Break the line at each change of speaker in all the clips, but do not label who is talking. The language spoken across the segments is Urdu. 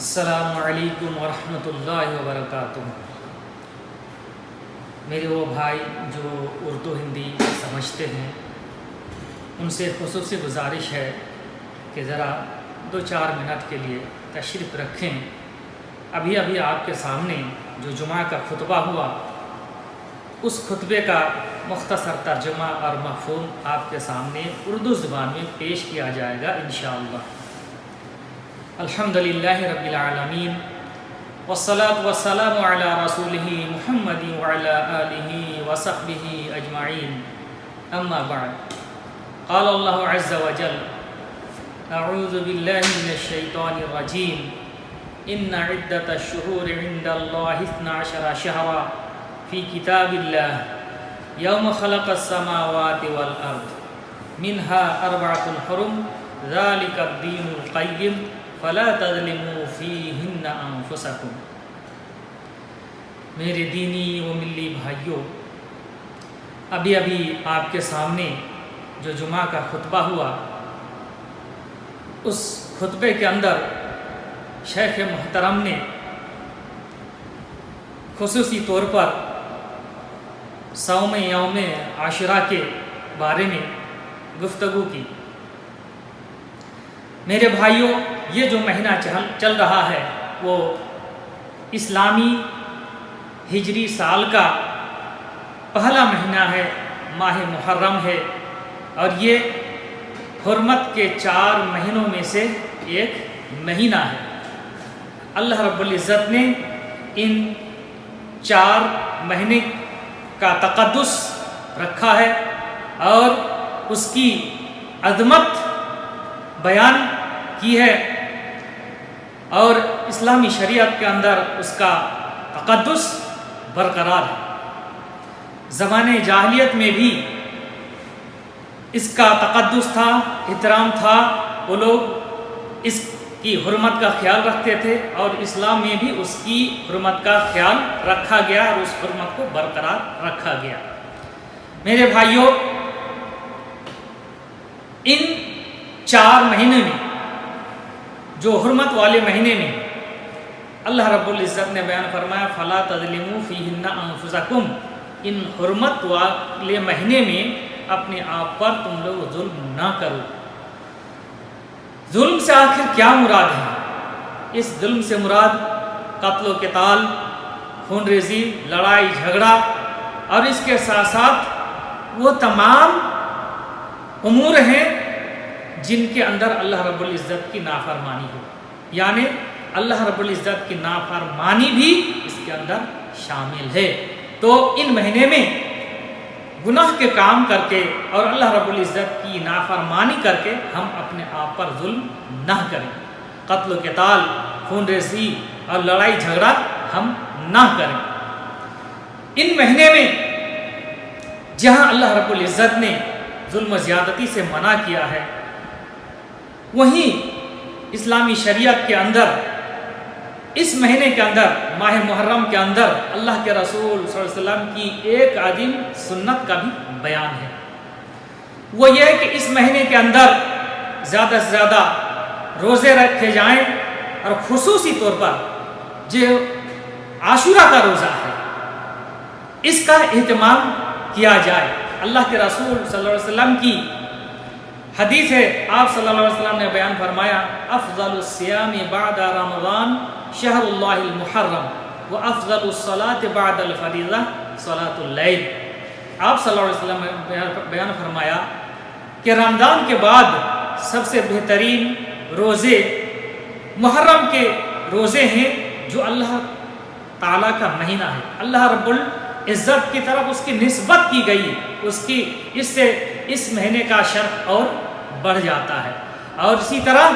السلام علیکم ورحمۃ اللہ وبرکاتہ۔ میرے وہ بھائی جو اردو ہندی سمجھتے ہیں ان سے خصوصی گزارش ہے کہ ذرا 2-4 منٹ کے لیے تشریف رکھیں۔ ابھی آپ کے سامنے جو جمعہ کا خطبہ ہوا اس خطبے کا مختصر ترجمہ اور مفہوم آپ کے سامنے اردو زبان میں پیش کیا جائے گا انشاءاللہ۔ الحمدللہ رب العالمین والصلاة والسلام علی رسولہ محمد وعلی آلہ وصحبہ اجمعین، اما بعد، قال اللہ عز وجل اعوذ باللہ من الشیطان الرجیم ان عدۃ الشہور عند اللہ 12 شہرا فی کتاب اللہ یوم خلق السماوات والارض منها 4 حرم ذلک الدین القیم فلا تظلموا فیہن انفسکم۔ میرے دینی و ملی بھائیوں، ابھی آپ کے سامنے جو جمعہ کا خطبہ ہوا اس خطبے کے اندر شیخ محترم نے خصوصی طور پر صوم یوم عاشوراء کے بارے میں گفتگو کی۔ میرے بھائیوں، یہ جو مہینہ چل رہا ہے وہ اسلامی ہجری سال کا پہلا مہینہ ہے، ماہ محرم ہے، اور یہ حرمت کے 4 مہینوں میں سے ایک مہینہ ہے۔ اللہ رب العزت نے ان 4 مہینے کا تقدس رکھا ہے اور اس کی عظمت بیان کی ہے، اور اسلامی شریعت کے اندر اس کا تقدس برقرار ہے۔ زمانے جاہلیت میں بھی اس کا تقدس تھا، احترام تھا، وہ لوگ اس کی حرمت کا خیال رکھتے تھے، اور اسلام میں بھی اس کی حرمت کا خیال رکھا گیا اور اس حرمت کو برقرار رکھا گیا۔ میرے بھائیوں، ان 4 مہینے میں جو حرمت والے مہینے میں اللہ رب العزت نے بیان فرمایا فَلَا تَظْلِمُوا فِيهِنَّ أَنفُسَكُمْ، ان حرمت والے مہینے میں اپنے آپ پر تم لوگ ظلم نہ کرو۔ ظلم سے آخر کیا مراد ہے؟ اس ظلم سے مراد قتل و قتال، خون ریزی، لڑائی جھگڑا، اور اس کے ساتھ ساتھ وہ تمام امور ہیں جن کے اندر اللہ رب العزت کی نافرمانی ہو، یعنی اللہ رب العزت کی نافرمانی بھی اس کے اندر شامل ہے۔ تو ان مہینے میں گناہ کے کام کر کے اور اللہ رب العزت کی نافرمانی کر کے ہم اپنے آپ پر ظلم نہ کریں، قتل و قتال، خون ریزی اور لڑائی جھگڑا ہم نہ کریں۔ ان مہینے میں جہاں اللہ رب العزت نے ظلم و زیادتی سے منع کیا ہے، وہیں اسلامی شریعت کے اندر اس مہینے کے اندر، ماہ محرم کے اندر، اللہ کے رسول صلی اللہ علیہ وسلم کی ایک عظیم سنت کا بھی بیان ہے۔ وہ یہ ہے کہ اس مہینے کے اندر زیادہ سے زیادہ روزے رکھے جائیں، اور خصوصی طور پر جو عاشوراء کا روزہ ہے اس کا اہتمام کیا جائے۔ اللہ کے رسول صلی اللہ علیہ وسلم کی حدیث ہے، آپ صلی اللہ علیہ وسلم نے بیان فرمایا افضل الصیام بعد رمضان شہر اللہ المحرم و افضل الصلاۃ بعد الفریضہ صلاۃ اللیل۔ آپ صلی اللہ علیہ وسلم نے بیان فرمایا کہ رمضان کے بعد سب سے بہترین روزے محرم کے روزے ہیں، جو اللہ تعالیٰ کا مہینہ ہے۔ اللہ رب العزت کی طرف اس کی نسبت کی گئی، اس سے اس مہینے کا شرف اور بڑھ جاتا ہے۔ اور اسی طرح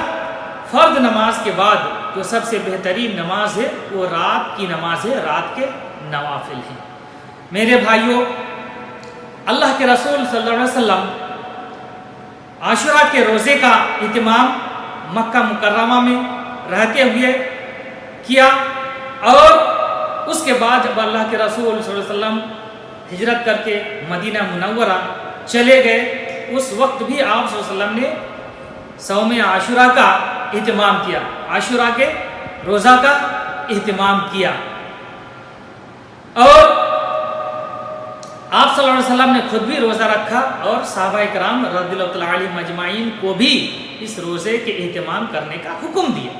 فرض نماز کے بعد جو سب سے بہترین نماز ہے وہ رات کی نماز ہے، رات کے نوافل ہیں۔ میرے بھائیوں، اللہ کے رسول صلی اللہ علیہ وسلم عاشوراء کے روزے کا اہتمام مکہ مکرمہ میں رہتے ہوئے کیا، اور اس کے بعد جب اللہ کے رسول صلی اللہ علیہ وسلم ہجرت کر کے مدینہ منورہ چلے گئے، اس وقت بھی آپ صلی اللہ علیہ وسلم نے صوم عاشوراء کا اہتمام کیا۔ عاشوراء کے روزہ کا اہتمام کیا، اور آپ صلی اللہ علیہ وسلم نے خود بھی روزہ رکھا اور صحابہ کرام رضی اللہ تعالیٰ عنہم اجمعین کو بھی اس روزے کے اہتمام کرنے کا حکم دیا۔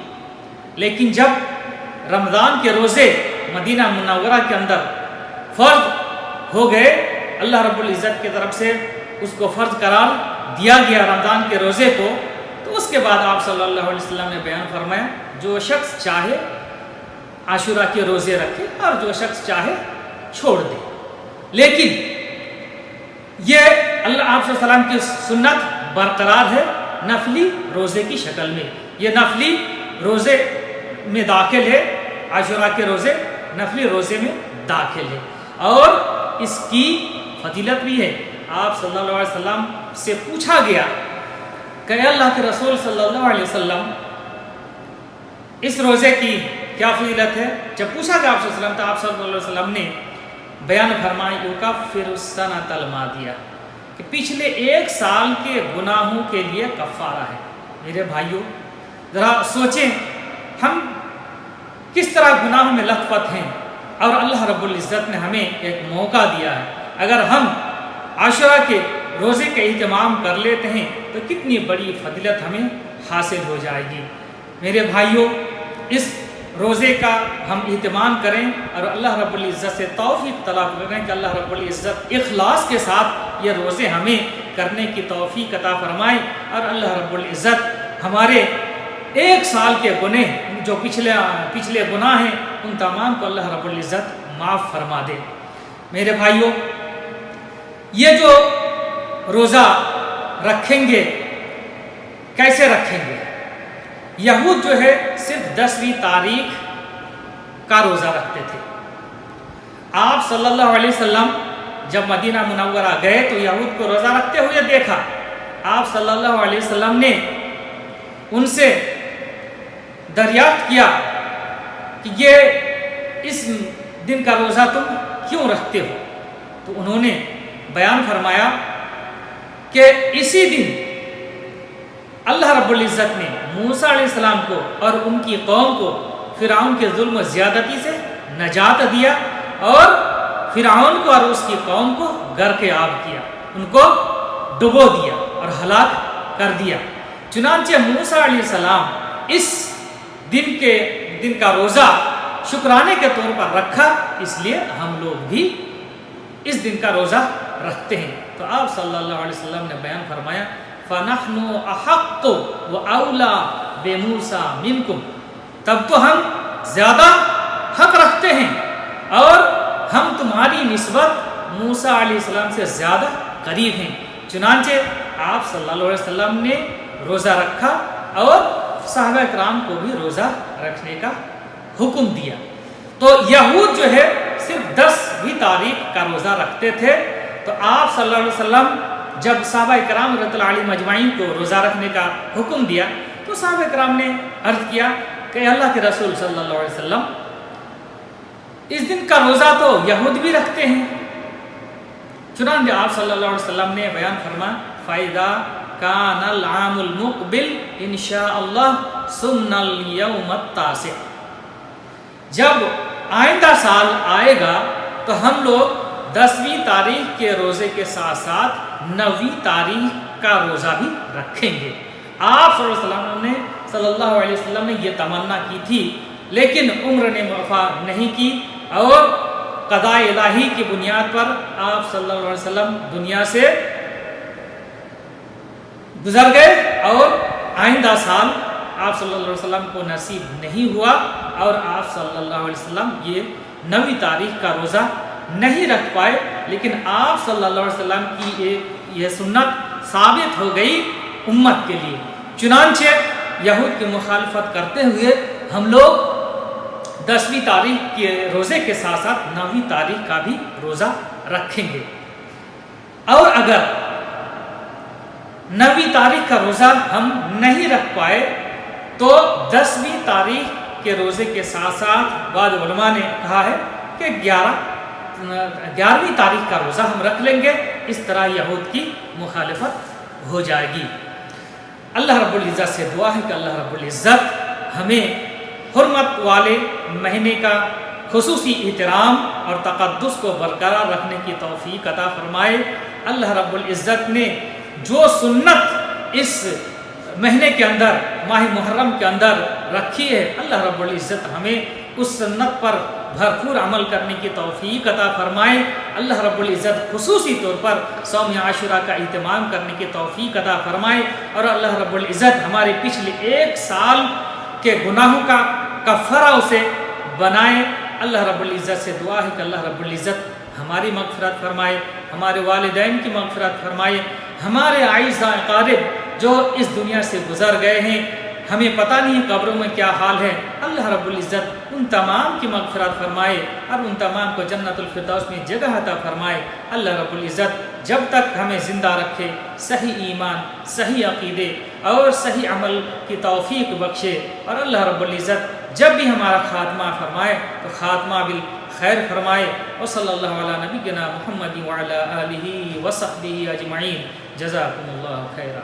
لیکن جب رمضان کے روزے مدینہ منورہ کے اندر فرض ہو گئے، اللہ رب العزت کی طرف سے اس کو فرض قرار دیا گیا رمضان کے روزے کو، تو اس کے بعد آپ صلی اللہ علیہ وسلم نے بیان فرمایا جو شخص چاہے عاشورہ کے روزے رکھے اور جو شخص چاہے چھوڑ دے، لیکن یہ اللہ آپ صلی اللہ علیہ وسلم کی سنت برقرار ہے نفلی روزے کی شکل میں، یہ نفلی روزے میں داخل ہے، عاشورہ کے روزے نفلی روزے میں داخل ہے، اور اس کی فضیلت بھی ہے۔ آپ صلی اللہ علیہ وسلم سے پوچھا گیا کہ اللہ کے رسول صلی اللہ علیہ وسلم اس روزے کی کیا فضیلت ہے؟ جب پوچھا گیا آپ صلی اللہ علیہ وسلم تو آپ صلی اللہ علیہ وسلم نے بیان فرمایا یکفر السنۃ الماضیہ کہ پچھلے ایک سال کے گناہوں کے لیے کفارہ ہے۔ میرے بھائیوں ذرا سوچیں ہم کس طرح گناہوں میں لت پت ہیں، اور اللہ رب العزت نے ہمیں ایک موقع دیا ہے، اگر ہم عاشورہ کے روزے کا اہتمام کر لیتے ہیں تو کتنی بڑی فضیلت ہمیں حاصل ہو جائے گی۔ میرے بھائیوں اس روزے کا ہم اہتمام کریں اور اللہ رب العزت سے توفیق طلب کریں کہ اللہ رب العزت اخلاص کے ساتھ یہ روزے ہمیں کرنے کی توفیق عطا فرمائے، اور اللہ رب العزت ہمارے ایک سال کے گناہ جو پچھلے گناہ ہیں ان تمام کو اللہ رب العزت معاف فرما دے۔ میرے بھائیوں یہ جو روزہ رکھیں گے کیسے رکھیں گے؟ یہود جو ہے صرف 10ویں تاریخ کا روزہ رکھتے تھے۔ آپ صلی اللہ علیہ وسلم جب مدینہ منورہ گئے تو یہود کو روزہ رکھتے ہوئے دیکھا، آپ صلی اللہ علیہ وسلم نے ان سے دریافت کیا کہ یہ اس دن کا روزہ تم کیوں رکھتے ہو؟ تو انہوں نے بیان فرمایا کہ اسی دن اللہ رب العزت نے موسیٰ علیہ السلام کو اور ان کی قوم کو فرعون کے ظلم و زیادتی سے نجات دیا، اور فرعون کو اور اس کی قوم کو غرق آب کیا، ان کو ڈبو دیا اور ہلاک کر دیا۔ چنانچہ موسیٰ علیہ السلام اس دن کا روزہ شکرانے کے طور پر رکھا، اس لیے ہم لوگ بھی اس دن کا روزہ رکھتے ہیں۔ تو آپ صلی اللہ علیہ وسلم نے بیان فرمایا فَنَحْنُ أَحَقُّ وَأَوْلَى بِمُوسَىٰ مِنْكُمْ، تب تو ہم زیادہ حق رکھتے ہیں اور ہم تمہاری نسبت موسیٰ علیہ السلام سے زیادہ قریب ہیں۔ چنانچہ آپ صلی اللہ علیہ وسلم نے روزہ رکھا اور صحابہ کرام کو بھی روزہ رکھنے کا حکم دیا۔ تو یہود جو ہے صرف 10ویں تاریخ کا روزہ رکھتے تھے، تو آپ صلی اللہ علیہ وسلم جب صحابہ کرام رضی اللہ عنہم اجمعین کو روزہ رکھنے کا حکم دیا تو صحابہ کرام نے عرض کیا کہ اللہ کے رسول صلی اللہ علیہ وسلم اس دن کا روزہ تو یہود بھی رکھتے ہیں۔ چنانچہ آپ صلی اللہ علیہ وسلم نے بیان فرمایا فَإِذَا كَانَ الْعَامُ الْمُقْبِلُ إِنْ شَاءَ اللَّهُ صُمْنَا الْيَوْمَ التَّاسِعَ، جب آئندہ سال آئے گا تو ہم لوگ 10ویں تاریخ کے روزے کے ساتھ ساتھ 9ویں تاریخ کا روزہ بھی رکھیں گے۔ آپ صلی اللہ علیہ وسلم نے یہ تمنا کی تھی، لیکن عمر نے وفا نہیں کی اور قضاء الہی کی بنیاد پر آپ صلی اللہ علیہ وسلم دنیا سے گزر گئے، اور آئندہ سال آپ صلی اللہ علیہ وسلم کو نصیب نہیں ہوا، اور آپ صلی اللہ علیہ وسلم یہ 9ویں تاریخ کا روزہ نہیں رکھ پائے۔ لیکن آپ صلی اللہ علیہ وسلم کی یہ سنت ثابت ہو گئی امت کے لیے۔ چنانچہ یہود کی مخالفت کرتے ہوئے ہم لوگ 10ویں تاریخ کے روزے کے ساتھ ساتھ 9ویں تاریخ کا بھی روزہ رکھیں گے، اور اگر 9ویں تاریخ کا روزہ ہم نہیں رکھ پائے تو 10ویں تاریخ کے روزے کے ساتھ ساتھ بعض علماء نے کہا ہے کہ 11ویں تاریخ کا روزہ ہم رکھ لیں گے، اس طرح یہود کی مخالفت ہو جائے گی۔ اللہ رب العزت سے دعا ہے کہ اللہ رب العزت ہمیں حرمت والے مہینے کا خصوصی احترام اور تقدس کو برقرار رکھنے کی توفیق عطا فرمائے۔ اللہ رب العزت نے جو سنت اس مہینے کے اندر، ماہ محرم کے اندر رکھی ہے، اللہ رب العزت ہمیں اس سنت پر بھرپور عمل کرنے کی توفیق عطا فرمائے۔ اللہ رب العزت خصوصی طور پر صوم عاشورہ کا اہتمام کرنے کی توفیق عطا فرمائے، اور اللہ رب العزت ہمارے پچھلے 1 سال کے گناہوں کا کفارہ اسے بنائے۔ اللہ رب العزت سے دعا ہے کہ اللہ رب العزت ہماری مغفرت فرمائے، ہمارے والدین کی مغفرت فرمائے، ہمارے اعزاء اقارب جو اس دنیا سے گزر گئے ہیں، ہمیں پتہ نہیں قبروں میں کیا حال ہے، اللہ رب العزت ان تمام کی مغفرت فرمائے اور ان تمام کو جنت الفردوس میں جگہ عطا فرمائے۔ اللہ رب العزت جب تک ہمیں زندہ رکھے، صحیح ایمان، صحیح عقیدے اور صحیح عمل کی توفیق بخشے، اور اللہ رب العزت جب بھی ہمارا خاتمہ فرمائے تو خاتمہ بالخیر فرمائے۔ وصلی اللہ علی نبینا محمد وعلی آلہ وصحبہ اجمعین۔ جزاکم اللہ خیرا۔